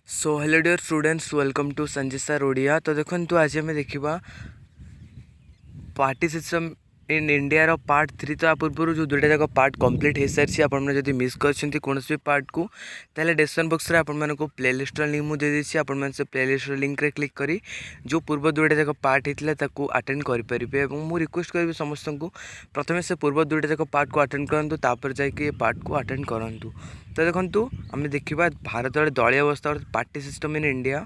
So hello dear students, welcome to Sanjay sir Odia. तो देखो आज आम देखा party system in India part 3। तो पूर्व जो दुईटा जाक पार्ट कंप्लीट हो सारी आपड़ी मिस कर कौन भी पार्ट को ताले डिस्क्रिप्शन बॉक्स में आपको प्लेलिस्ट लिंक मुझे देदेसी आप से प्लेलिस्ट लिंक रे क्लिक करी जो पूर्व दुईटा जाक पार्ट होता अटेंड करेंगे। मुझे रिक्वेस्ट करी समस्त को प्रथम से पूर्व दुईटा जाक पार्ट को अटेंड करूँ तापर जाकि पार्ट को अटेंड करूँ। तो देखो आम देखा भारत दलीय अवस्था पार्टी सिस्टम इन इंडिया।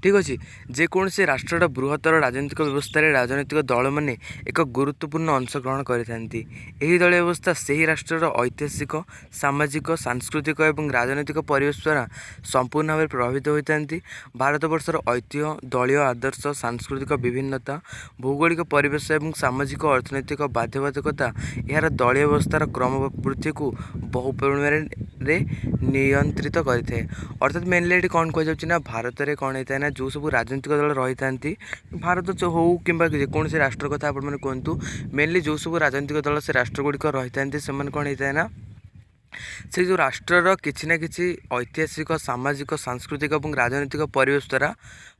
ठीक अच्छे जेकोसी राष्ट्र बृहत्तर राजनीतिक व्यवस्था राजनीतिक दल मैंने एक गुरुत्वपूर्ण अंश ग्रहण करती। दलीय व्यवस्था से ही राष्ट्र ऐतिहासिक सामाजिक सांस्कृतिक और राजनीतिक परिवेश द्वारा संपूर्ण भाव प्रभावित होता है। भारतवर्षर ऐतिह्य दलीय आदर्श सांस्कृतिक विभिन्नता भौगोलिक परिवेश और सामाजिक अर्थनैतिक बाध्यबाधकता यार दलीय व्यवस्थार क्रमवृद्धि को बहु परिमाण नियंत्रित करें। अर्थात मेनली ये कौन कहुना भारत में कौन होता है ना जो सब राजनीतिक दल रही था भारत हो कि जेकोसी राष्ट्र कथा आपने कहतु मेनली जो सब राजनीतिक दल से राष्ट्र गुड़िक रही था से कौन होता है ना से जो राष्ट्रर किसी ना कि ऐतिहासिक सामाजिक सांस्कृतिक और राजनीतिक परिवेश द्वारा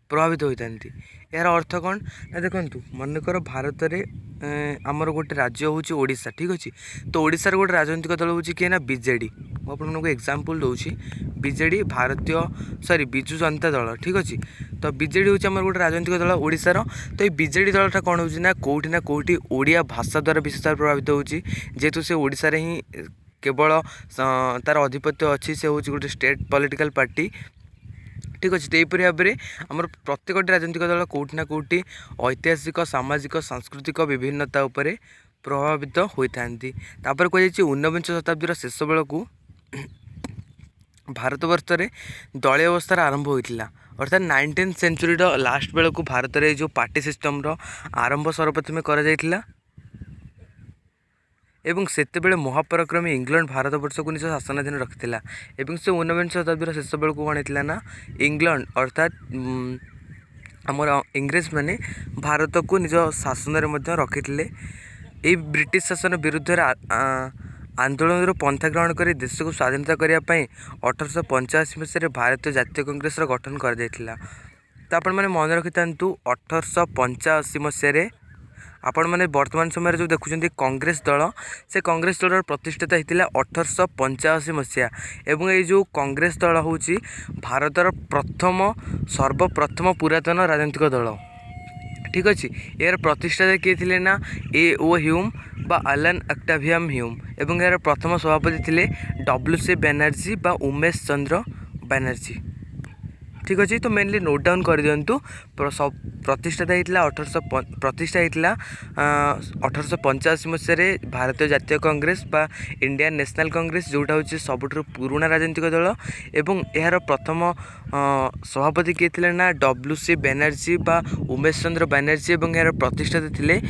प्रभावित होता है। यार अर्थ कौन ना देखूँ मनकर भारत में आमर गोटे राज्य हूँ ओडिशा। ठीक अच्छे तो ओडिशार गोटे राजनीतिक दल हूँ किए ना बीजेडी। मुझे एग्जांपल दूसरी बीजेडी भारतीय सॉरी विजु जनता दल। ठीक अच्छे तो बीजेडी हूँ आम गोटे राजनीतिक दल ओडिशार। तो ये बीजेडी दलटा कौन हो ना कौटी ओडिया भाषा द्वारा विशेष भाव प्रभावित होची जेहेतु से ओडिशा रे ही केवल तार आधिपत्य अच्छी से हूँ गोटे स्टेट पॉलिटिकल पार्टी। ठीक अच्छे तो यहीपरि भाव में आमर प्रत्येक राजनीतिक दल कौटि ना कौटि ऐतिहासिक सामाजिक सांस्कृतिक विभिन्नता उपरे प्रभावित होता है। तापर कहुई 19 शताब्दीर शेष बेलू भारतवर्ष में दलीय अवस्थार आरंभ होता अर्थात 19th सेंचुरी लास्ट बेलू भारत में जो पार्टी सिस्टम आरंभ सर्वप्रथम कर एवं सेतेबेले महापराक्रमी इंग्लैंड भारतवर्ष को निज शासनाधीन रखी एवं से 19 शताब्दीर शेष बेलू कौन होता ना इंग्लैंड अर्थात आमर इंग्रेज मैंने भारत को निज शासन रखी ये ब्रिटिश शासन विरुद्ध आंदोलन पंथा ग्रहण कर देश को स्वाधीनता करने 1885 मसीह भारतीय जातीय कांग्रेस गठन कर तो आपण मैंने मन रखी था 1885 मसीह आपण मैंने वर्तमान समय जो देखुं कांग्रेस दल से कांग्रेस दल प्रतिष्ठित होता 1885 मसीहा एवं ये जो कांग्रेस दल हूँ भारतर प्रथम सर्वप्रथम पुरातन राजनीतिक दल। ठीक अच्छे यार प्रतिष्ठाता किए थे ना A.O. ह्यूम बा आलन ऑक्टावियम ह्यूम एवं यार प्रथम सभापति थे W.C. बैनर्जी बा उमेश चंद्र बैनर्जी। ठीक अच्छे तो मेनली नोट डाउन कर दिंतु प्रतिष्ठाता होता प्रतिष्ठा होता 1885 मसीह भारतीय जातीय कांग्रेस बा इंडियन नेशनल कांग्रेस जोटा हूँ सबुठ पुराना राजनीतिक दल एवं यार प्रथम सभापति किए थे ना W.C. बैनर्जी बा उमेश चंद्र बैनर्जी एवं यार प्रतिष्ठाता थे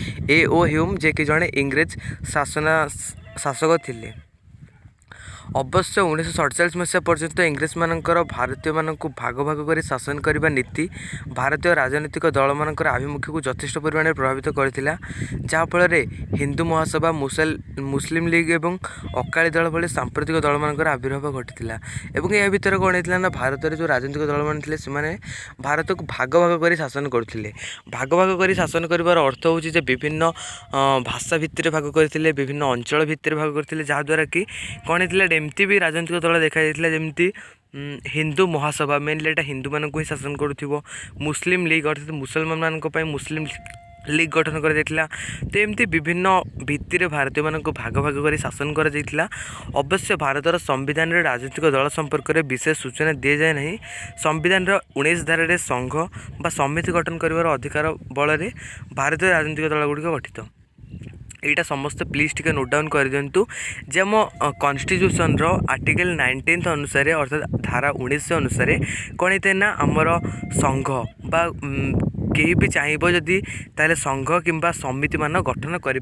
A.O. ह्यूम जे कि जड़े इंग्रेज शासक थे। अवश्य 1947 मसीहा पर्यंत इंग्रेज मानकर भारतीय मानक भाग भाग कर शासन करने नीति भारतीय राजनीतिक दल मानकर आभिमुख्य को यथेष्ट परिमाण में प्रभावित करथिला जहाँफल हिंदू महासभा मुस्लिम लीग एवं अकाली दल भली सांप्रदायिक दल मानकर आविर्भाव घटीला एवं या भितर कौन होता ना भारत में जो राजनीतिक दल मान थे से भारत को भाग भाग कर शासन करते। भाग भाग कर शासन कर अर्थ हूँ विभिन्न भाषा भित्तिर भाग करते विभिन्न अंचल भित्तिर भाग करते जहाँद्वारा कि कौन होता एमती भी राजनीतिक दल देखा जमी हिंदू महासभा मेनली एटा हिंदू मानक ही शासन करुथिबो मुस्लिम लीग अर्थात मुसलमान मानक पय मुस्लिम लीग गठन कर तो एमती विभिन्न भित्तिर भारतीय मानक भाग भाग कर शासन कर अवश्य भारतर संविधान रे राजनीतिक दल संपर्क में विशेष सूचना दी जाए ना संविधान 19 धारा संघ बा समिति गठन कर अधिकार बल भारतीय राजनीतिक दल गुड़िक गठित यहाँ समस्त प्लीज टे नोट डाउन कर दिंतु जे आम कन्स्टिट्यूशन आर्टिकल 19 अनुसार अर्थात धारा 19 अनुसार कौन होता है ना आमर संघ बा कहीं भी चाहिए जदि ताले संघ किंबा समिति मान गठन कर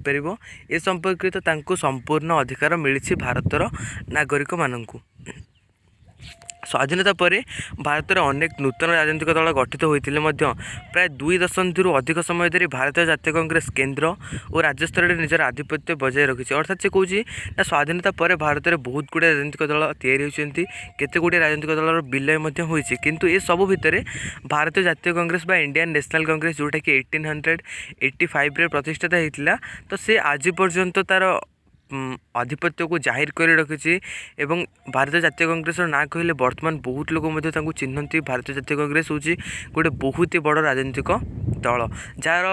ए संपर्कित संपूर्ण अधिकार मिली भारतर नागरिक मानू ସ୍ୱାଧୀନତା ପରେ ଭାରତରେ ଅନେକ ନୂତନ ରାଜନୈତିକ ଦଳ ଗଠିତ ହୋଇଥିଲେ ମଧ୍ୟ ପ୍ରାୟ 2 ଦଶନ୍ଧିରୁ ଅଧିକ ସମୟ ଧରି ଭାରତୀୟ ଜାତୀୟ କଂଗ୍ରେସ କେନ୍ଦ୍ର ଓ ରାଜ୍ୟ ସ୍ତରରେ ନିଜର ଆଧିପତ୍ୟ ବଜାୟ ରଖିଛି। ଅର୍ଥାତ୍ ସେ କହୁଛି ନା ସ୍ୱାଧୀନତା ପରେ ଭାରତରେ ବହୁତ ଗୁଡ଼ିଏ ରାଜନୈତିକ ଦଳ ତିଆରି ହୋଇଛନ୍ତି, କେତେ ଗୁଡ଼ିଏ ରାଜନୈତିକ ଦଳର ବିଲୟ ମଧ୍ୟ ହୋଇଛି, କିନ୍ତୁ ଏସବୁ ଭିତରେ ଭାରତୀୟ ଜାତୀୟ କଂଗ୍ରେସ ବା ଇଣ୍ଡିଆନ୍ ନ୍ୟାସନାଲ୍ କଂଗ୍ରେସ ଯେଉଁଟାକି 1885ରେ ପ୍ରତିଷ୍ଠିତ ହୋଇଥିଲା, ତ ସେ ଆଜି ପର୍ଯ୍ୟନ୍ତ ତା'ର ଆଧିପତ୍ୟକୁ ଜାହିର କରି ରଖିଛି। ଏବଂ ଭାରତୀୟ ଜାତୀୟ କଂଗ୍ରେସର ନାଁ କହିଲେ ବର୍ତ୍ତମାନ ବହୁତ ଲୋକ ମଧ୍ୟ ତାଙ୍କୁ ଚିହ୍ନନ୍ତି। ଭାରତୀୟ ଜାତୀୟ କଂଗ୍ରେସ ହେଉଛି ଗୋଟେ ବହୁତ ବଡ଼ ରାଜନୈତିକ ଦଳ, ଯାହାର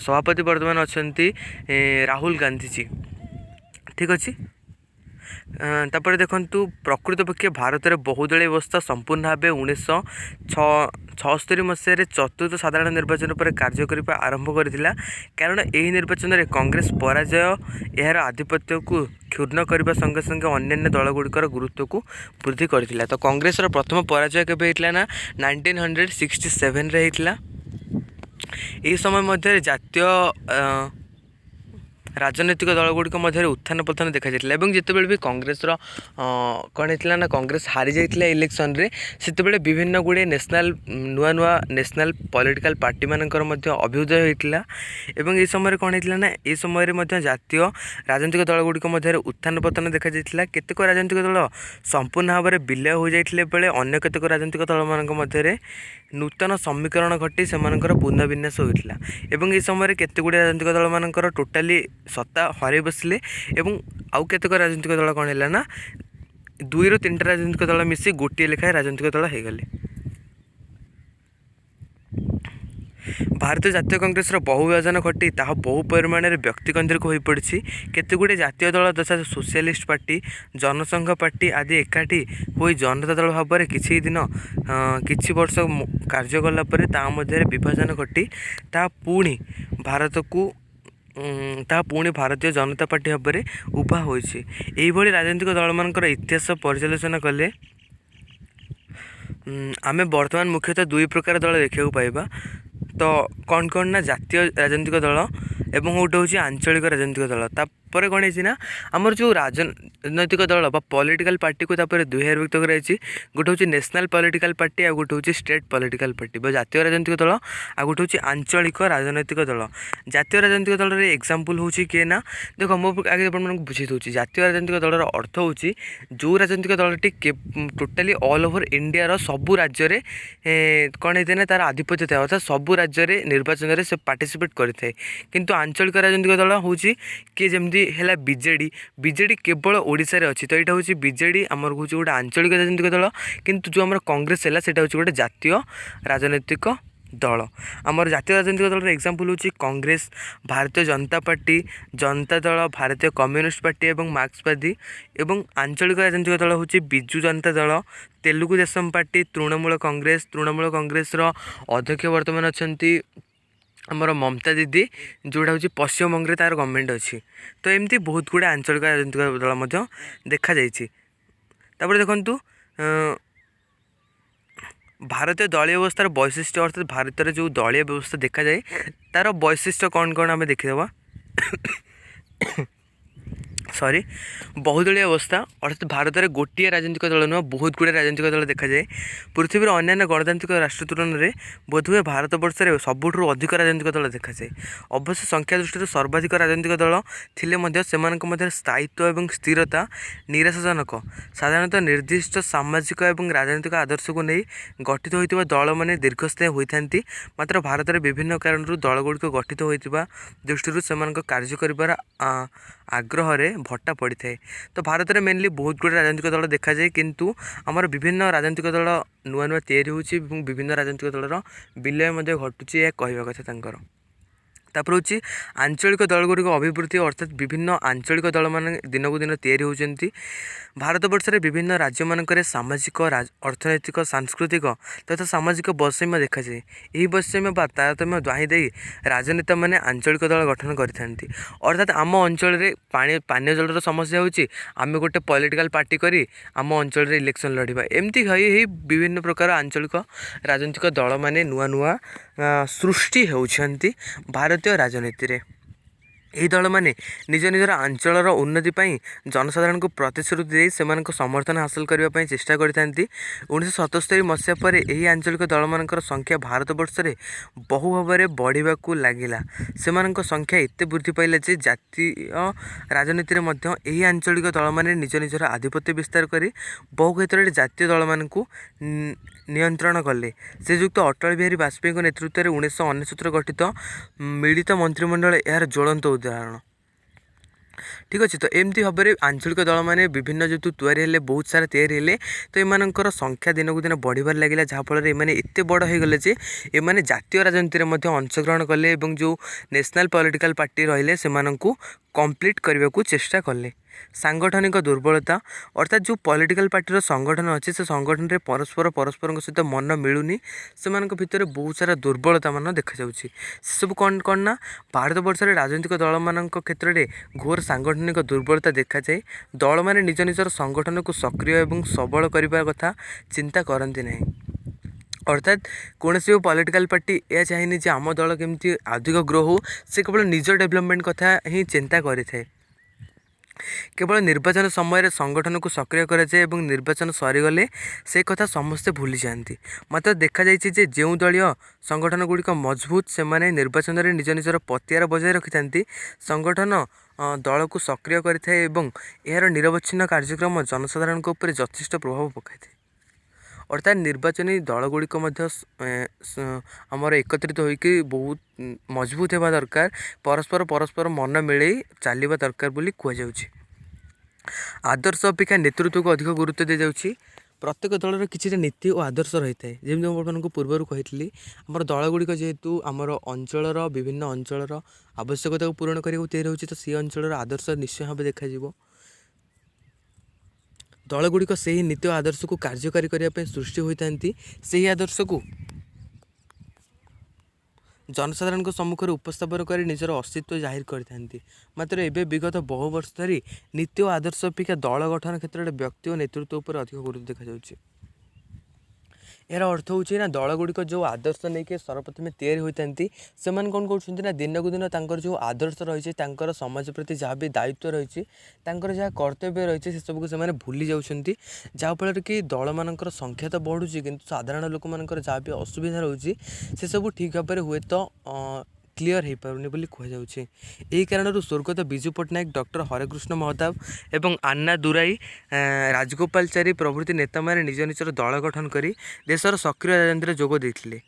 ସଭାପତି ବର୍ତ୍ତମାନ ଅଛନ୍ତି ରାହୁଲ ଗାନ୍ଧୀଜୀ। ଠିକ୍ ଅଛି। ତାପରେ ଦେଖନ୍ତୁ, ପ୍ରକୃତ ପକ୍ଷେ ଭାରତରେ ବହୁଦଳୀୟ ବ୍ୟବସ୍ଥା ସମ୍ପୂର୍ଣ୍ଣ ଭାବେ 1976 ମସିହାରେ ଚତୁର୍ଥ ସାଧାରଣ ନିର୍ବାଚନ ପରେ କାର୍ଯ୍ୟ କରିବା ଆରମ୍ଭ କରିଥିଲା, କାରଣ ଏହି ନିର୍ବାଚନରେ କଂଗ୍ରେସ ପରାଜୟ ଏହାର ଆଧିପତ୍ୟକୁ କ୍ଷୁଣ୍ଣ କରିବା ସଙ୍ଗେ ସଙ୍ଗେ ଅନ୍ୟାନ୍ୟ ଦଳଗୁଡ଼ିକର ଗୁରୁତ୍ୱକୁ ବୃଦ୍ଧି କରିଥିଲା। ତ କଂଗ୍ରେସର ପ୍ରଥମ ପରାଜୟ କେବେ ହେଇଥିଲା ନା 1967ରେ ହେଇଥିଲା। ଏହି ସମୟ ମଧ୍ୟରେ ଜାତୀୟ ରାଜନୈତିକ ଦଳଗୁଡ଼ିକ ମଧ୍ୟରେ ଉତ୍ଥାନ ପତନ ଦେଖାଯାଇଥିଲା ଏବଂ ଯେତେବେଳେ ବି କଂଗ୍ରେସର କ'ଣ ହେଇଥିଲା ନା କଂଗ୍ରେସ ହାରିଯାଇଥିଲା ଇଲେକ୍ସନରେ, ସେତେବେଳେ ବିଭିନ୍ନ ଗୁଡ଼ିଏ ନୂଆ ନ୍ୟାସନାଲ୍ ପଲିଟିକାଲ୍ ପାର୍ଟିମାନଙ୍କର ମଧ୍ୟ ଅଭ୍ୟୁଦୟ ହୋଇଥିଲା। ଏବଂ ଏହି ସମୟରେ କ'ଣ ହେଇଥିଲା ନା ଏହି ସମୟରେ ମଧ୍ୟ ଜାତୀୟ ରାଜନୈତିକ ଦଳଗୁଡ଼ିକ ମଧ୍ୟରେ ଉତ୍ଥାନ ପତନ ଦେଖାଯାଇଥିଲା। କେତେକ ରାଜନୈତିକ ଦଳ ସମ୍ପୂର୍ଣ୍ଣ ଭାବରେ ବିଲୟ ହୋଇଯାଇଥିଲେ ବେଳେ ଅନ୍ୟ କେତେକ ରାଜନୈତିକ ଦଳମାନଙ୍କ ମଧ୍ୟରେ ନୂତନ ସମୀକରଣ ଘଟି ସେମାନଙ୍କର ପୁନର୍ବିନ୍ୟାସ ହୋଇଥିଲା। ଏବଂ ଏହି ସମୟରେ କେତେଗୁଡ଼ିଏ ରାଜନୈତିକ ଦଳମାନଙ୍କର ଟୋଟାଲି ସତ୍ତା ହରାଇ ବସିଲେ ଏବଂ ଆଉ କେତେକ ରାଜନୈତିକ ଦଳ କ'ଣ ହେଲା ନା 2ରୁ 3ଟା ରାଜନୈତିକ ଦଳ ମିଶି ଗୋଟିଏ ଲେଖାଏଁ ରାଜନୈତିକ ଦଳ ହୋଇଗଲେ। ଭାରତୀୟ ଜାତୀୟ କଂଗ୍ରେସର ବହୁ ବିଭାଜନ ଘଟି ତାହା ବହୁ ପରିମାଣରେ ବ୍ୟକ୍ତିକେନ୍ଦ୍ରିକ ହୋଇପଡ଼ିଛି। କେତେଗୁଡ଼ିଏ ଜାତୀୟ ଦଳ ତଥା ସୋସିଆଲିଷ୍ଟ ପାର୍ଟି, ଜନସଂଘ ପାର୍ଟି ଆଦି ଏକାଠି ହୋଇ ଜନତା ଦଳ ଭାବରେ କିଛି ବର୍ଷ କାର୍ଯ୍ୟ କଲା ପରେ ତାହା ମଧ୍ୟରେ ବିଭାଜନ ଘଟି ତାହା ପୁଣି ଭାରତୀୟ ଜନତା ପାର୍ଟି ଭାବରେ ଉଭା ହୋଇଛି। ଏହିଭଳି ରାଜନୈତିକ ଦଳମାନଙ୍କର ଇତିହାସ ପର୍ଯ୍ୟାଲୋଚନା କଲେ ଆମେ ବର୍ତ୍ତମାନ ମୁଖ୍ୟତଃ 2 ପ୍ରକାର ଦଳ ଦେଖିବାକୁ ପାଇବା। ତ କ'ଣ ନା ଜାତୀୟ ରାଜନୈତିକ ଦଳ ଏବଂ ଗୋଟେ ହେଉଛି ଆଞ୍ଚଳିକ ରାଜନୈତିକ ଦଳ। ତାପରେ କ'ଣ ହେଇଛି ନା ଆମର ଯେଉଁ ରାଜନୈତିକ ଦଳ ବା ପଲିଟିକାଲ୍ ପାର୍ଟିକୁ ତାପରେ 2 ଭାଗରେ ବିଭକ୍ତ କରାଯାଇଛି। ଗୋଟେ ହେଉଛି ନ୍ୟାସନାଲ୍ ପଲିଟିକାଲ୍ ପାର୍ଟି, ଆଉ ଗୋଟେ ହେଉଛି ଷ୍ଟେଟ୍ ପଲିଟିକାଲ୍ ପାର୍ଟି ବା ଜାତୀୟ ରାଜନୈତିକ ଦଳ, ଆଉ ଗୋଟେ ହେଉଛି ଆଞ୍ଚଳିକ ରାଜନୈତିକ ଦଳ। ଜାତୀୟ ରାଜନୈତିକ ଦଳର ଏକ୍ଜାମ୍ପଲ୍ ହେଉଛି କିଏ ନା ଦେଖ ମୁଁ ଆଗେ ଆପଣମାନଙ୍କୁ ବୁଝେଇ ଦେଉଛି। ଜାତୀୟ ରାଜନୈତିକ ଦଳର ଅର୍ଥ ହେଉଛି ଯେଉଁ ରାଜନୈତିକ ଦଳଟି ଟୋଟାଲି ଅଲ୍ ଓଭର୍ ଇଣ୍ଡିଆର ସବୁ ରାଜ୍ୟରେ କ'ଣ ହେଇଥାଏ ନା ତା'ର ଆଧିପତ୍ୟ ଥାଏ, ଅର୍ଥାତ୍ ସବୁ ରାଜ୍ୟରେ ନିର୍ବାଚନରେ ସେ ପାର୍ଟିସିପେଟ୍ କରିଥାଏ। କିନ୍ତୁ ଆଞ୍ଚଳିକ ରାଜନୈତିକ ଦଳ ହେଉଛି କିଏ, ଯେମିତି ହେଲା ବିଜେଡ଼ି କେବଳ ଓଡ଼ିଶାରେ ଅଛି। ତ ଏଇଟା ହେଉଛି ବିଜେଡ଼ି ଆମର ହେଉଛି ଗୋଟେ ଆଞ୍ଚଳିକ ରାଜନୈତିକ ଦଳ, କିନ୍ତୁ ଯେଉଁ ଆମର କଂଗ୍ରେସ ହେଲା ସେଇଟା ହେଉଛି ଗୋଟେ ଜାତୀୟ ରାଜନୈତିକ ଦଳ। ଆମର ଜାତୀୟ ରାଜନୈତିକ ଦଳର ଏକ୍ଜାମ୍ପଲ୍ ହେଉଛି କଂଗ୍ରେସ, ଭାରତୀୟ ଜନତା ପାର୍ଟି, ଜନତା ଦଳ, ଭାରତୀୟ କମ୍ୟୁନିଷ୍ଟ ପାର୍ଟି ଏବଂ ମାର୍କ୍ସବାଦୀ। ଏବଂ ଆଞ୍ଚଳିକ ରାଜନୈତିକ ଦଳ ହେଉଛି ବିଜୁ ଜନତା ଦଳ, ତେଲୁଗୁ ଦେଶମ ପାର୍ଟି, ତୃଣମୂଳ କଂଗ୍ରେସର ଅଧ୍ୟକ୍ଷ ବର୍ତ୍ତମାନ ଅଛନ୍ତି ଆମର ମମତା ଦିଦି, ଯେଉଁଟା ହେଉଛି ପଶ୍ଚିମବଙ୍ଗରେ ତା'ର ଗଭର୍ଣ୍ଣମେଣ୍ଟ ଅଛି। ତ ଏମିତି ବହୁତ ଗୁଡ଼ିଏ ଆଞ୍ଚଳିକ ରାଜନୈତିକ ଦଳ ମଧ୍ୟ ଦେଖାଯାଇଛି। ତାପରେ ଦେଖନ୍ତୁ ଭାରତୀୟ ଦଳୀୟ ବ୍ୟବସ୍ଥାର ବୈଶିଷ୍ଟ୍ୟ, ଅର୍ଥାତ୍ ଭାରତରେ ଯେଉଁ ଦଳୀୟ ବ୍ୟବସ୍ଥା ଦେଖାଯାଏ ତା'ର ବୈଶିଷ୍ଟ୍ୟ କ'ଣ ଆମେ ଦେଖିଦେବା। ବହୁଦଳୀୟ ଅବସ୍ଥା, ଅର୍ଥାତ୍ ଭାରତରେ ଗୋଟିଏ ରାଜନୈତିକ ଦଳ ନୁହେଁ ବହୁତ ଗୁଡ଼ିଏ ରାଜନୈତିକ ଦଳ ଦେଖାଯାଏ। ପୃଥିବୀର ଅନ୍ୟାନ୍ୟ ଗଣତାନ୍ତ୍ରିକ ରାଷ୍ଟ୍ର ତୁଳନାରେ ବୋଧହୁଏ ଭାରତବର୍ଷରେ ସବୁଠାରୁ ଅଧିକ ରାଜନୈତିକ ଦଳ ଦେଖାଯାଏ। ଅବଶ୍ୟ ସଂଖ୍ୟା ଦୃଷ୍ଟିରୁ ସର୍ବାଧିକ ରାଜନୈତିକ ଦଳ ଥିଲେ ମଧ୍ୟ ସେମାନଙ୍କ ମଧ୍ୟରେ ସ୍ଥାୟିତ୍ୱ ଏବଂ ସ୍ଥିରତା ନିରାଶାଜନକ। ସାଧାରଣତଃ ନିର୍ଦ୍ଦିଷ୍ଟ ସାମାଜିକ ଏବଂ ରାଜନୈତିକ ଆଦର୍ଶକୁ ନେଇ ଗଠିତ ହୋଇଥିବା ଦଳମାନେ ଦୀର୍ଘସ୍ଥାୟୀ ହୋଇଥାନ୍ତି। ମାତ୍ର ଭାରତରେ ବିଭିନ୍ନ କାରଣରୁ ଦଳଗୁଡ଼ିକ ଗଠିତ ହୋଇଥିବା ଦୃଷ୍ଟିରୁ ସେମାନଙ୍କ କାର୍ଯ୍ୟ କରିବାର ଆଗ୍ରହରେ ଭଟ୍ଟା ପଡ଼ିଥାଏ। ତ ଭାରତରେ ମେନଲି ବହୁତ ଗୁଡ଼ିଏ ରାଜନୈତିକ ଦଳ ଦେଖାଯାଏ, କିନ୍ତୁ ଆମର ବିଭିନ୍ନ ରାଜନୈତିକ ଦଳ ନୂଆ ତିଆରି ହେଉଛି ଏବଂ ବିଭିନ୍ନ ରାଜନୈତିକ ଦଳର ବିଲୟ ମଧ୍ୟ ଘଟୁଛି, ଏହା କହିବା କଥା ତାଙ୍କର। ତାପରେ ହେଉଛି ଆଞ୍ଚଳିକ ଦଳଗୁଡ଼ିକ ଅଭିବୃଦ୍ଧି, ଅର୍ଥାତ୍ ବିଭିନ୍ନ ଆଞ୍ଚଳିକ ଦଳମାନେ ଦିନକୁ ଦିନ ତିଆରି ହେଉଛନ୍ତି। ଭାରତବର୍ଷରେ ବିଭିନ୍ନ ରାଜ୍ୟମାନଙ୍କରେ ସାମାଜିକ, ଅର୍ଥନୈତିକ, ସାଂସ୍କୃତିକ ତଥା ସାମାଜିକ ବୈଷମ୍ୟ ଦେଖାଯାଏ। ଏହି ବୈଷମ୍ୟ ବା ତାରତମ୍ୟ ଦ୍ୱାହିଁ ଦେଇ ରାଜନେତାମାନେ ଆଞ୍ଚଳିକ ଦଳ ଗଠନ କରିଥାନ୍ତି। ଅର୍ଥାତ୍ ଆମ ଅଞ୍ଚଳରେ ପାନୀୟ ଜଳର ସମସ୍ୟା ହେଉଛି, ଆମେ ଗୋଟେ ପଲିଟିକାଲ୍ ପାର୍ଟି କରି ଆମ ଅଞ୍ଚଳରେ ଇଲେକ୍ସନ୍ ଲଢ଼ିବା। ଏମିତି ହେଇ ବିଭିନ୍ନ ପ୍ରକାର ଆଞ୍ଚଳିକ ରାଜନୈତିକ ଦଳମାନେ ନୂଆ ସୃଷ୍ଟି ହେଉଛନ୍ତି ଭାରତୀୟ ରାଜନୀତିରେ। ଏହି ଦଳମାନେ ନିଜ ନିଜର ଅଞ୍ଚଳର ଉନ୍ନତି ପାଇଁ ଜନସାଧାରଣଙ୍କୁ ପ୍ରତିଶ୍ରୁତି ଦେଇ ସେମାନଙ୍କ ସମର୍ଥନ ହାସଲ କରିବା ପାଇଁ ଚେଷ୍ଟା କରିଥାନ୍ତି। 1977 ମସିହା ପରେ ଏହି ଆଞ୍ଚଳିକ ଦଳମାନଙ୍କର ସଂଖ୍ୟା ଭାରତବର୍ଷରେ ବହୁ ଭାବରେ ବଢ଼ିବାକୁ ଲାଗିଲା। ସେମାନଙ୍କ ସଂଖ୍ୟା ଏତେ ବୃଦ୍ଧି ପାଇଲା ଯେ ଜାତୀୟ ରାଜନୀତିରେ ମଧ୍ୟ ଏହି ଆଞ୍ଚଳିକ ଦଳମାନେ ନିଜ ନିଜର ଆଧିପତ୍ୟ ବିସ୍ତାର କରି ବହୁ କ୍ଷେତ୍ରରେ ଜାତୀୟ ଦଳମାନଙ୍କୁ ନିୟନ୍ତ୍ରଣ କଲେ। ଶ୍ରୀଯୁକ୍ତ ଅଟଳ ବିହାରୀ ବାଜପେୟୀଙ୍କ ନେତୃତ୍ୱରେ 1999 ଗଠିତ ମିଳିତ ମନ୍ତ୍ରିମଣ୍ଡଳ ଏହାର ଜ୍ୱଳନ୍ତ ଉଦାହରଣ। ଠିକ୍ ଅଛି, ତ ଏମିତି ଭାବରେ ଆଞ୍ଚଳିକ ଦଳମାନେ ବିଭିନ୍ନ ଯେହେତୁ ତିଆରି ହେଲେ, ବହୁତ ସାରା ତିଆରି ହେଲେ, ତ ଏମାନଙ୍କର ସଂଖ୍ୟା ଦିନକୁ ଦିନ ବଢ଼ିବାରେ ଲାଗିଲା। ଯାହାଫଳରେ ଏମାନେ ଏତେ ବଡ଼ ହୋଇଗଲେ ଯେ ଏମାନେ ଜାତୀୟ ରାଜନୀତିରେ ମଧ୍ୟ ଅଂଶଗ୍ରହଣ କଲେ ଏବଂ ଯେଉଁ ନ୍ୟାସନାଲ୍ ପଲିଟିକାଲ୍ ପାର୍ଟି ରହିଲେ ସେମାନଙ୍କୁ କମ୍ପ୍ଲିଟ୍ କରିବାକୁ ଚେଷ୍ଟା କଲେ। ସାଂଗଠନିକ ଦୁର୍ବଳତା ଅର୍ଥାତ୍ ଯେଉଁ ପଲିଟିକାଲ୍ ପାର୍ଟିର ସଂଗଠନ ଅଛି ସେ ସଂଗଠନରେ ପରସ୍ପରଙ୍କ ସହିତ ମନ ମିଳୁନି, ସେମାନଙ୍କ ଭିତରେ ବହୁତ ସାରା ଦୁର୍ବଳତା ମାନ ଦେଖାଯାଉଛି। ସେସବୁ କ'ଣ ନା ଭାରତବର୍ଷରେ ରାଜନୈତିକ ଦଳମାନଙ୍କ କ୍ଷେତ୍ରରେ ଘୋର ସାଂଗଠନିକ ଦୁର୍ବଳତା ଦେଖାଯାଏ। ଦଳମାନେ ନିଜ ନିଜର ସଂଗଠନକୁ ସକ୍ରିୟ ଏବଂ ସବଳ କରିବା କଥା ଚିନ୍ତା କରନ୍ତି ନାହିଁ। ଅର୍ଥାତ୍ କୌଣସି ପଲିଟିକାଲ୍ ପାର୍ଟି ଏହା ଚାହେଁନି ଯେ ଆମ ଦଳ କେମିତି ଅଧିକ ଗ୍ରୋ ହେଉ, ସେ କେବଳ ନିଜ ଡେଭଲପମେଣ୍ଟ କଥା ହିଁ ଚିନ୍ତା କରିଥାଏ। କେବଳ ନିର୍ବାଚନ ସମୟରେ ସଂଗଠନକୁ ସକ୍ରିୟ କରାଯାଏ ଏବଂ ନିର୍ବାଚନ ସରିଗଲେ ସେ କଥା ସମସ୍ତେ ଭୁଲିଯାଆନ୍ତି। ମାତ୍ର ଦେଖାଯାଇଛି ଯେ ଯେଉଁ ଦଳୀୟ ସଂଗଠନ ଗୁଡ଼ିକ ମଜବୁତ ସେମାନେ ନିର୍ବାଚନରେ ନିଜ ନିଜର ପତିଆର ବଜାୟ ରଖିଥାନ୍ତି। ସଂଗଠନ ଦଳକୁ ସକ୍ରିୟ କରିଥାଏ ଏବଂ ଏହାର ନିରବଚ୍ଛିନ୍ନ କାର୍ଯ୍ୟକ୍ରମ ଜନସାଧାରଣଙ୍କ ଉପରେ ଯଥେଷ୍ଟ ପ୍ରଭାବ ପକାଇଥାଏ। ଅର୍ଥାତ୍ ନିର୍ବାଚନୀ ଦଳଗୁଡ଼ିକ ମଧ୍ୟ ଆମର ଏକତ୍ରିତ ହୋଇକି ବହୁତ ମଜବୁତ ହେବା ଦରକାର, ପରସ୍ପର ମନ ମିଳେଇ ଚାଲିବା ଦରକାର ବୋଲି କୁହାଯାଉଛି। ଆଦର୍ଶ ଅପେକ୍ଷା ନେତୃତ୍ୱକୁ ଅଧିକ ଗୁରୁତ୍ୱ ଦିଆଯାଉଛି। ପ୍ରତ୍ୟେକ ଦଳର କିଛିଟା ନୀତି ଓ ଆଦର୍ଶ ରହିଥାଏ। ଯେମିତି ମୁଁ ଆପଣଙ୍କୁ ପୂର୍ବରୁ କହିଥିଲି, ଆମର ଦଳଗୁଡ଼ିକ ଯେହେତୁ ଆମର ଅଞ୍ଚଳର ବିଭିନ୍ନ ଅଞ୍ଚଳର ଆବଶ୍ୟକତାକୁ ପୂରଣ କରିବାକୁ ତିଆରି ହେଉଛି, ତ ସେହି ଅଞ୍ଚଳର ଆଦର୍ଶ ନିଶ୍ଚୟ ଭାବେ ଦେଖାଯିବ। ଦଳଗୁଡ଼ିକ ସେହି ନୀତି ଓ ଆଦର୍ଶକୁ କାର୍ଯ୍ୟକାରୀ କରିବା ପାଇଁ ସୃଷ୍ଟି ହୋଇଥାନ୍ତି। ସେହି ଆଦର୍ଶକୁ ଜନସାଧାରଣଙ୍କ ସମ୍ମୁଖରେ ଉପସ୍ଥାପନ କରି ନିଜର ଅସ୍ତିତ୍ୱ ଜାହିର କରିଥାନ୍ତି। ମାତ୍ର ଏବେ ବିଗତ ବହୁ ବର୍ଷ ଧରି ନୀତି ଓ ଆଦର୍ଶ ଅପେକ୍ଷା ଦଳ ଗଠନ କ୍ଷେତ୍ରରେ ବ୍ୟକ୍ତି ଓ ନେତୃତ୍ୱ ଉପରେ ଅଧିକ ଗୁରୁତ୍ୱ ଦେଖାଯାଉଛି। ଏହାର ଅର୍ଥ ହେଉଛି ନା ଦଳଗୁଡ଼ିକ ଯେଉଁ ଆଦର୍ଶ ନେଇକି ସର୍ବପ୍ରଥମେ ତିଆରି ହୋଇଥାନ୍ତି, ସେମାନେ କ'ଣ କରୁଛନ୍ତି ନା ଦିନକୁ ଦିନ ତାଙ୍କର ଯେଉଁ ଆଦର୍ଶ ରହିଛି, ତାଙ୍କର ସମାଜ ପ୍ରତି ଯାହା ବି ଦାୟିତ୍ୱ ରହିଛି, ତାଙ୍କର ଯାହା କର୍ତ୍ତବ୍ୟ ରହିଛି, ସେସବୁକୁ ସେମାନେ ଭୁଲି ଯାଉଛନ୍ତି। ଯାହାଫଳରେ କି ଦଳମାନଙ୍କର ସଂଖ୍ୟା ତ ବଢ଼ୁଛି କିନ୍ତୁ ସାଧାରଣ ଲୋକମାନଙ୍କର ଯାହା ବି ଅସୁବିଧା ରହୁଛି ସେସବୁ ଠିକ୍ ଭାବରେ ହୁଏତ କ୍ଲିଅର୍ ହୋଇପାରୁନି ବୋଲି କୁହାଯାଉଛି। ଏହି କାରଣରୁ ସ୍ୱର୍ଗତ ବିଜୁ ପଟ୍ଟନାୟକ, ଡକ୍ଟର ହରେକୃଷ୍ଣ ମହତାବ ଏବଂ ଆନ୍ନା ଦୁରାଇ, ରାଜଗୋପାଳଚାରୀ ପ୍ରଭୃତି ନେତାମାନେ ନିଜ ନିଜର ଦଳ ଗଠନ କରି ଦେଶର ସକ୍ରିୟ ରାଜନୀତିରେ ଯୋଗ ଦେଇଥିଲେ।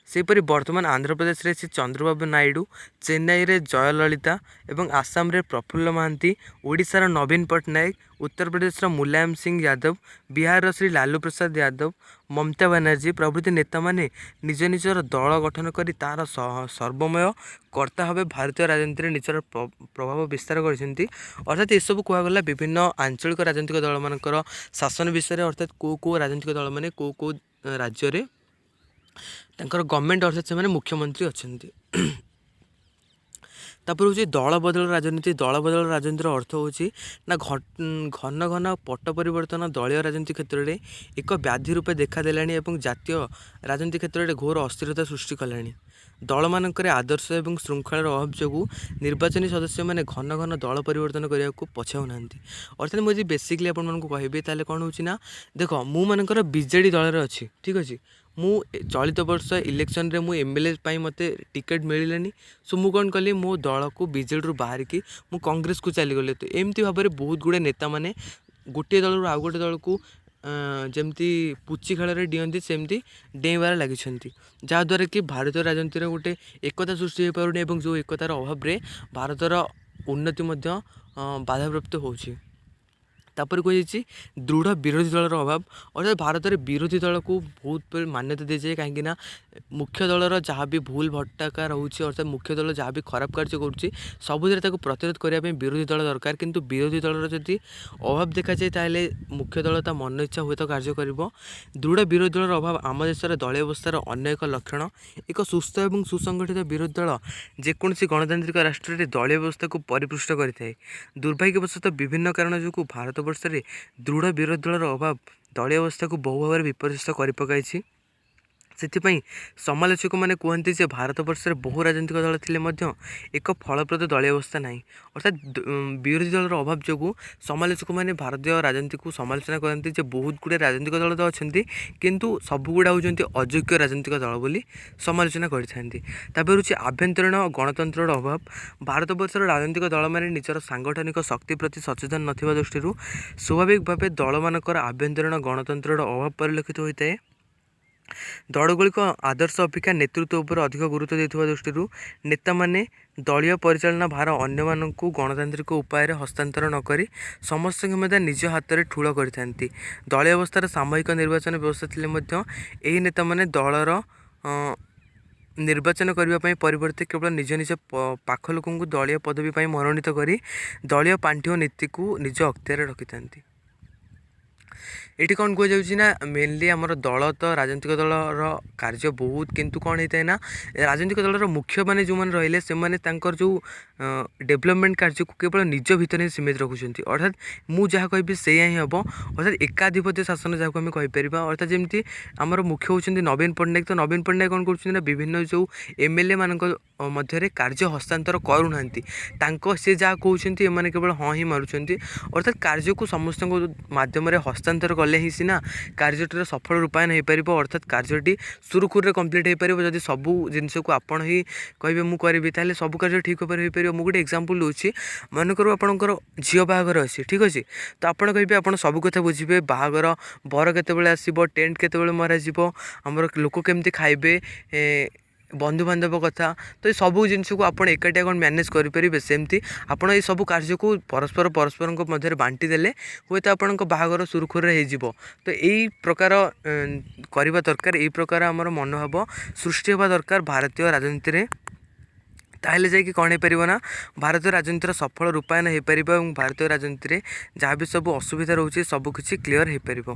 ସେହିପରି ବର୍ତ୍ତମାନ ଆନ୍ଧ୍ରପ୍ରଦେଶରେ ଶ୍ରୀ ଚନ୍ଦ୍ରବାବୁ ନାଇଡ଼ୁ, ଚେନ୍ନାଇରେ ଜୟଲଳିତା ଏବଂ ଆସାମରେ ପ୍ରଫୁଲ୍ଲ ମହାନ୍ତି, ଓଡ଼ିଶାର ନବୀନ ପଟ୍ଟନାୟକ, ଉତ୍ତରପ୍ରଦେଶର ମୁଲାୟମ ସିଂ ଯାଦବ, ବିହାରର ଶ୍ରୀ ଲାଲୁ ପ୍ରସାଦ ଯାଦବ, ମମତା ବାନାର୍ଜୀ ପ୍ରଭୃତି ନେତାମାନେ ନିଜ ନିଜର ଦଳ ଗଠନ କରି ତାହାର ସର୍ବମୟ କର୍ତ୍ତା ଭାବେ ଭାରତୀୟ ରାଜନୀତିରେ ନିଜର ପ୍ରଭାବ ବିସ୍ତାର କରିଛନ୍ତି। ଅର୍ଥାତ୍ ଏସବୁ କୁହାଗଲା ବିଭିନ୍ନ ଆଞ୍ଚଳିକ ରାଜନୈତିକ ଦଳମାନଙ୍କର ଶାସନ ବିଷୟରେ। ଅର୍ଥାତ୍ କେଉଁ ରାଜନୈତିକ ଦଳମାନେ କେଉଁ ରାଜ୍ୟରେ ତାଙ୍କର ଗଭର୍ଣ୍ଣମେଣ୍ଟ ଅର୍ଥାତ୍ ସେମାନେ ମୁଖ୍ୟମନ୍ତ୍ରୀ ଅଛନ୍ତି। ତାପରେ ହେଉଛି ଦଳ ବଦଳ ରାଜନୀତି। ଦଳ ବଦଳ ରାଜନୀତିର ଅର୍ଥ ହେଉଛି ନା ଘନ ଘନ ପଟ ପରିବର୍ତ୍ତନ ଦଳୀୟ ରାଜନୀତି କ୍ଷେତ୍ରରେ ଏକ ବ୍ୟାଧି ରୂପେ ଦେଖାଦେଲାଣି ଏବଂ ଜାତୀୟ ରାଜନୀତି କ୍ଷେତ୍ରରେ ଘୋର ଅସ୍ଥିରତା ସୃଷ୍ଟି କଲାଣି। ଦଳମାନଙ୍କରେ ଆଦର୍ଶ ଏବଂ ଶୃଙ୍ଖଳାର ଅଭାବ ଯୋଗୁଁ ନିର୍ବାଚନୀ ସଦସ୍ୟମାନେ ଘନ ଘନ ଦଳ ପରିବର୍ତ୍ତନ କରିବାକୁ ପଛାଉନାହାନ୍ତି। ଅର୍ଥାତ୍ ମୁଁ ଯଦି ବେସିକଲି ଆପଣମାନଙ୍କୁ କହିବି ତାହେଲେ କ'ଣ ହେଉଛି ନା, ଦେଖ ମୁଁ ମନେକର ବିଜେଡ଼ି ଦଳରେ ଅଛି, ଠିକ୍ ଅଛି, ମୁଁ ଚଳିତ ବର୍ଷ ଇଲେକ୍ସନରେ ମୁଁ MLA ପାଇଁ ମୋତେ ଟିକେଟ୍ ମିଳିଲାନି। ସୋ ମୁଁ କ'ଣ କଲି, ମୋ ଦଳକୁ ବିଜେଡ଼ିରୁ ବାହାରିକି ମୁଁ କଂଗ୍ରେସକୁ ଚାଲିଗଲି। ତ ଏମିତି ଭାବରେ ବହୁତ ଗୁଡ଼ିଏ ନେତାମାନେ ଗୋଟିଏ ଦଳରୁ ଆଉ ଗୋଟେ ଦଳକୁ ଯେମିତି ପୁଚି ଖେଳରେ ଡିଅନ୍ତି ସେମିତି ଡେଇଁବାରେ ଲାଗିଛନ୍ତି। ଯାହାଦ୍ୱାରା କି ଭାରତୀୟ ରାଜନୀତିର ଗୋଟେ ଏକତା ସୃଷ୍ଟି ହୋଇପାରୁନି ଏବଂ ଯେଉଁ ଏକତାର ଅଭାବରେ ଭାରତର ଉନ୍ନତି ମଧ୍ୟ ବାଧାପ୍ରାପ୍ତ ହେଉଛି। ତାପରେ କୁହାଯାଇଛି ଦୃଢ଼ ବିରୋଧୀ ଦଳର ଅଭାବ। ଅର୍ଥାତ୍ ଭାରତରେ ବିରୋଧୀ ଦଳକୁ ବହୁତ ମାନ୍ୟତା ଦିଆଯାଏ, କାହିଁକିନା ମୁଖ୍ୟ ଦଳର ଯାହା ବି ଭୁଲ ଭଟକା ରହୁଛି, ଅର୍ଥାତ୍ ମୁଖ୍ୟ ଦଳ ଯାହା ବି ଖରାପ କାର୍ଯ୍ୟ କରୁଛି ସବୁଥିରେ ତାକୁ ପ୍ରତିରୋଧ କରିବା ପାଇଁ ବିରୋଧୀ ଦଳ ଦରକାର। କିନ୍ତୁ ବିରୋଧୀ ଦଳର ଯଦି ଅଭାବ ଦେଖାଯାଏ ତାହେଲେ ମୁଖ୍ୟ ଦଳ ତା ମନ ଇଚ୍ଛା ହୁଏତ କାର୍ଯ୍ୟ କରିବ। ଦୃଢ଼ ବିରୋଧୀ ଦଳର ଅଭାବ ଆମ ଦେଶର ଦଳୀୟ ଅବସ୍ଥାର ଅନ୍ୟ ଏକ ଲକ୍ଷଣ। ଏକ ସୁସ୍ଥ ଏବଂ ସୁସଂଗଠିତ ବିରୋଧୀ ଦଳ ଯେକୌଣସି ଗଣତାନ୍ତ୍ରିକ ରାଷ୍ଟ୍ରରେ ଦଳୀୟ ବ୍ୟବସ୍ଥାକୁ ପରିପୃଷ୍ଟ କରିଥାଏ। ଦୁର୍ଭାଗ୍ୟବଶତଃ ବିଭିନ୍ନ କାରଣ ଯୋଗୁଁ ଭାରତବର୍ଷରେ ଦୃଢ଼ ବିରୋଧୀ ଦଳର ଅଭାବ ଦଳୀୟ ଅବସ୍ଥାକୁ ବହୁ ଭାବରେ ବିପର୍ଯ୍ୟସ୍ତ କରିପକାଇଛି। ସେଥିପାଇଁ ସମାଲୋଚକମାନେ କୁହନ୍ତି ଯେ ଭାରତବର୍ଷରେ ବହୁ ରାଜନୈତିକ ଦଳ ଥିଲେ ମଧ୍ୟ ଏକ ଫଳପ୍ରଦ ଦଳୀୟ ଅବସ୍ଥା ନାହିଁ। ଅର୍ଥାତ୍ ବିରୋଧୀ ଦଳର ଅଭାବ ଯୋଗୁଁ ସମାଲୋଚକମାନେ ଭାରତୀୟ ରାଜନୀତିକୁ ସମାଲୋଚନା କରନ୍ତି ଯେ ବହୁତ ଗୁଡ଼ିଏ ରାଜନୈତିକ ଦଳ ତ ଅଛନ୍ତି କିନ୍ତୁ ସବୁଗୁଡ଼ା ହେଉଛନ୍ତି ଅଯୋଗ୍ୟ ରାଜନୈତିକ ଦଳ ବୋଲି ସମାଲୋଚନା କରିଥାନ୍ତି। ତାପରେ ହେଉଛି ଆଭ୍ୟନ୍ତରୀଣ ଗଣତନ୍ତ୍ରର ଅଭାବ। ଭାରତବର୍ଷର ରାଜନୈତିକ ଦଳମାନେ ନିଜର ସାଂଗଠନିକ ଶକ୍ତି ପ୍ରତି ସଚେତନ ନଥିବା ଦୃଷ୍ଟିରୁ ସ୍ୱାଭାବିକ ଭାବେ ଦଳମାନଙ୍କର ଆଭ୍ୟନ୍ତରୀଣ ଗଣତନ୍ତ୍ରର ଅଭାବ ପରିଲକ୍ଷିତ ହୋଇଥାଏ। ଦଳଗୁଡ଼ିକ ଆଦର୍ଶ ଅପେକ୍ଷା ନେତୃତ୍ୱ ଉପରେ ଅଧିକ ଗୁରୁତ୍ୱ ଦେଉଥିବା ଦୃଷ୍ଟିରୁ ନେତାମାନେ ଦଳୀୟ ପରିଚାଳନା ଭାର ଅନ୍ୟମାନଙ୍କୁ ଗଣତାନ୍ତ୍ରିକ ଉପାୟରେ ହସ୍ତାନ୍ତର ନକରି ସମସ୍ତ କ୍ଷମତା ନିଜ ହାତରେ ଠୁଳ କରିଥାନ୍ତି। ଦଳୀୟ ଅବସ୍ଥାର ସାମୂହିକ ନିର୍ବାଚନ ବ୍ୟବସ୍ଥା ଥିଲେ ମଧ୍ୟ ଏହି ନେତାମାନେ ଦଳର ନିର୍ବାଚନ କରିବା ପାଇଁ ପରିବର୍ତ୍ତେ କେବଳ ନିଜ ନିଜ ପାଖ ଲୋକଙ୍କୁ ଦଳୀୟ ପଦବୀ ପାଇଁ ମନୋନୀତ କରି ଦଳୀୟ ପାଣ୍ଠି ଓ ନୀତିକୁ ନିଜ ଅକ୍ତିଆରରେ ରଖିଥାନ୍ତି। ଏଠି କ'ଣ କୁହାଯାଉଛି ନା ମେନଲି ଆମର ଦଳ ତ ରାଜନୈତିକ ଦଳର କାର୍ଯ୍ୟ ବହୁତ, କିନ୍ତୁ କ'ଣ ହେଇଥାଏ ନା ରାଜନୈତିକ ଦଳର ମୁଖ୍ୟମାନେ ଯେଉଁମାନେ ରହିଲେ ସେମାନେ ତାଙ୍କର ଯେଉଁ ଡେଭଲପମେଣ୍ଟ କାର୍ଯ୍ୟକୁ କେବଳ ନିଜ ଭିତରେ ହିଁ ସୀମିତ ରଖୁଛନ୍ତି। ଅର୍ଥାତ୍ ମୁଁ ଯାହା କହିବି ସେଇଆ ହିଁ ହେବ। ଅର୍ଥାତ୍ ଏକାଧିପତ୍ୟ ଶାସନ ଯାହାକୁ ଆମେ କହିପାରିବା। ଅର୍ଥାତ୍ ଯେମିତି ଆମର ମୁଖ୍ୟ ହେଉଛନ୍ତି ନବୀନ ପଟ୍ଟନାୟକ। ତ ନବୀନ ପଟ୍ଟନାୟକ କ'ଣ କରୁଛନ୍ତି ନା ବିଭିନ୍ନ ଯେଉଁ MLA ମାନଙ୍କ ମଧ୍ୟରେ କାର୍ଯ୍ୟ ହସ୍ତାନ୍ତର କରୁନାହାନ୍ତି। ସେ ଯାହା କହୁଛନ୍ତି ଏମାନେ କେବଳ ହଁ ହିଁ ମାରୁଛନ୍ତି। ଅର୍ଥାତ୍ କାର୍ଯ୍ୟକୁ ସମସ୍ତଙ୍କ ମାଧ୍ୟମରେ ହସ୍ତାନ୍ତର କଲେ ହିଁ ସିନା କାର୍ଯ୍ୟଟିର ସଫଳ ରୂପାୟନ ହୋଇପାରିବ। ଅର୍ଥାତ୍ କାର୍ଯ୍ୟଟି ସୁରୁଖୁରୁରେ କମ୍ପ୍ଲିଟ୍ ହୋଇପାରିବ। ଯଦି ସବୁ ଜିନିଷକୁ ଆପଣ ହିଁ କହିବେ ମୁଁ କରିବି ତାହେଲେ ସବୁ କାର୍ଯ୍ୟ ଠିକ୍ ଭାବରେ ହୋଇପାରିବ। ମୁଁ ଗୋଟେ ଏକ୍ଜାମ୍ପଲ୍ ଦେଉଛି, ମନେକର ଆପଣଙ୍କର ଝିଅ ବାହାଘର ଅଛି, ଠିକ୍ ଅଛି। ତ ଆପଣ କହିବେ ଆପଣ ସବୁ କଥା ବୁଝିବେ, ବାହାଘର ବର କେତେବେଳେ ଆସିବ, ଟେଣ୍ଟ କେତେବେଳେ ମରାଯିବ, ଆମର ଲୋକ କେମିତି ଖାଇବେ, ବନ୍ଧୁବାନ୍ଧବ କଥା, ତ ଏ ସବୁ ଜିନିଷକୁ ଆପଣ ଏକାଠିଆ କ'ଣ ମ୍ୟାନେଜ୍ କରିପାରିବେ? ସେମିତି ଆପଣ ଏ ସବୁ କାର୍ଯ୍ୟକୁ ପରସ୍ପରଙ୍କ ମଧ୍ୟରେ ବାଣ୍ଟି ଦେଲେ ହୁଏତ ଆପଣଙ୍କ ବାହାଘର ସୁରୁଖୁରୁରେ ହେଇଯିବ। ତ ଏଇ ପ୍ରକାର କରିବା ଦରକାର, ଏଇ ପ୍ରକାର ଆମର ମନୋଭାବ ସୃଷ୍ଟି ହେବା ଦରକାର ଭାରତୀୟ ରାଜନୀତିରେ। ତାହେଲେ ଯାଇକି କ'ଣ ହେଇପାରିବ ନା ଭାରତୀୟ ରାଜନୀତିର ସଫଳ ରୂପାୟନ ହୋଇପାରିବ ଏବଂ ଭାରତୀୟ ରାଜନୀତିରେ ଯାହା ବି ସବୁ ଅସୁବିଧା ରହୁଛି ସବୁ କିଛି କ୍ଲିଅର ହୋଇପାରିବ।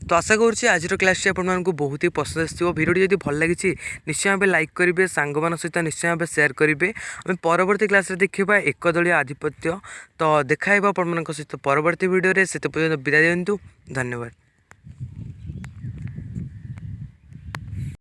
ତ ଆଶା କରୁଛି ଆଜିର କ୍ଲାସ୍ଟି ଆପଣମାନଙ୍କୁ ବହୁତ ହି ପସନ୍ଦ ଆସିଥିବ। ଭିଡ଼ିଓଟି ଯଦି ଭଲ ଲାଗିଛି ନିଶ୍ଚୟ ଭାବେ ଲାଇକ୍ କରିବେ, ସାଙ୍ଗମାନଙ୍କ ସହିତ ନିଶ୍ଚୟ ଭାବେ ସେୟାର କରିବେ। ଆମେ ପରବର୍ତ୍ତୀ କ୍ଲାସ୍ରେ ଦେଖିବା ଏକଦଳୀୟ ଆଧିପତ୍ୟ। ତ ଦେଖା ହେବ ଆପଣମାନଙ୍କ ସହିତ ପରବର୍ତ୍ତୀ ଭିଡ଼ିଓରେ। ସେତେ ପର୍ଯ୍ୟନ୍ତ ବିଦାୟ ଦିଅନ୍ତୁ। ଧନ୍ୟବାଦ।